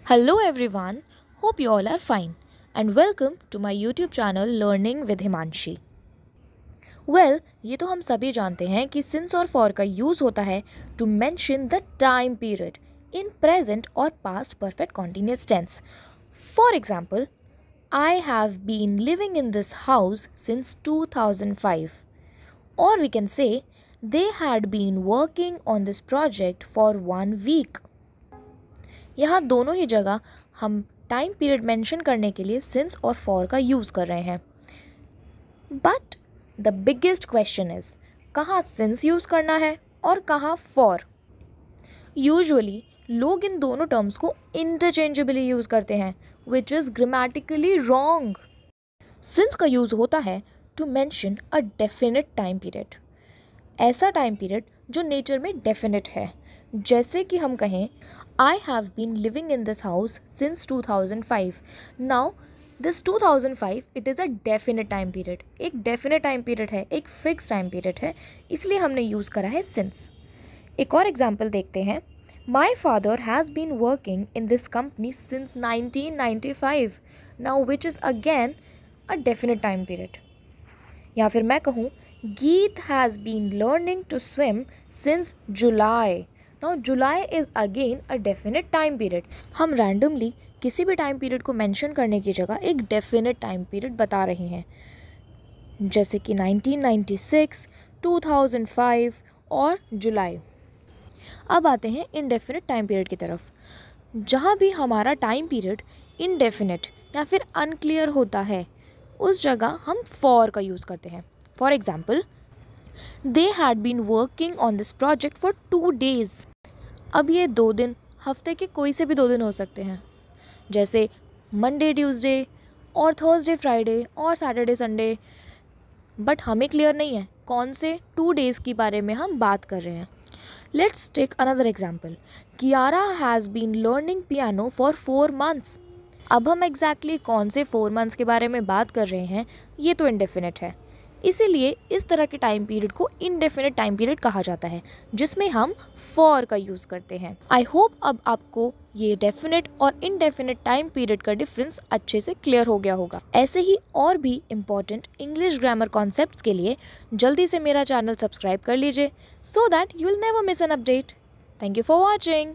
Hello everyone, hope you all are fine and welcome to my YouTube channel Learning with Himanshi. ये तो हम सभी जानते हैं कि since और for का यूज़ होता है to mention the time period in present or past perfect continuous tense. For example, I have been living in this house since 2005. Or we can say they had been working on this project for 1 week. यहाँ दोनों ही जगह हम time period mention करने के लिए since और for का use कर रहे हैं. But the biggest question is कहाँ सिंस यूज़ करना है और कहाँ फॉर. यूजुअली लोग इन दोनों टर्म्स को इंटरचेंजेबली यूज़ करते हैं which is grammatically wrong. Since का यूज़ होता है to mention a definite time period, ऐसा टाइम पीरियड जो नेचर में डेफिनेट है. जैसे कि हम कहें I have been living in this house since 2005. Now this 2005 it is a definite time period. एक definite time period है, एक fixed time period है, इसलिए हमने यूज़ करा है since. एक और एग्जाम्पल देखते हैं. My father has been working in this company since 1995. Now which is again a definite time period. या फिर मैं कहूँ Geet has been learning to swim since July. Now July is again a definite time period. हम randomly किसी भी time period को mention करने की जगह एक डेफिनेट टाइम पीरियड बता रहे हैं, जैसे कि 1996, 2005 और जुलाई. अब आते हैं इनडेफिनेट टाइम पीरियड की तरफ. जहाँ भी हमारा टाइम पीरियड इनडेफिनेट या फिर अनक्लियर होता है उस जगह हम फॉर का यूज़ करते हैं. For example, they had been working on this project for 2 days. अब ये 2 दिन हफ्ते के कोई से भी 2 दिन हो सकते हैं, जैसे मंडे ट्यूसडे और थर्सडे फ्राइडे और सैटरडे संडे. बट हमें क्लियर नहीं है कौन से 2 days के बारे में हम बात कर रहे हैं. Let's take another example. Kiara has been learning piano for 4 months. अब हम एग्जैक्टली कौन से 4 months के बारे में बात कर रहे हैं ये तो इनडेफिनेट है. इसीलिए इस तरह के टाइम पीरियड को इनडेफिनेट टाइम पीरियड कहा जाता है, जिसमें हम फॉर का यूज़ करते हैं. आई होप अब आपको ये डेफिनेट और इनडेफिनेट टाइम पीरियड का डिफरेंस अच्छे से क्लियर हो गया होगा. ऐसे ही और भी इम्पॉर्टेंट इंग्लिश ग्रामर कॉन्सेप्ट्स के लिए जल्दी से मेरा चैनल सब्सक्राइब कर लीजिए, so that you will never miss an update. Thank you for watching.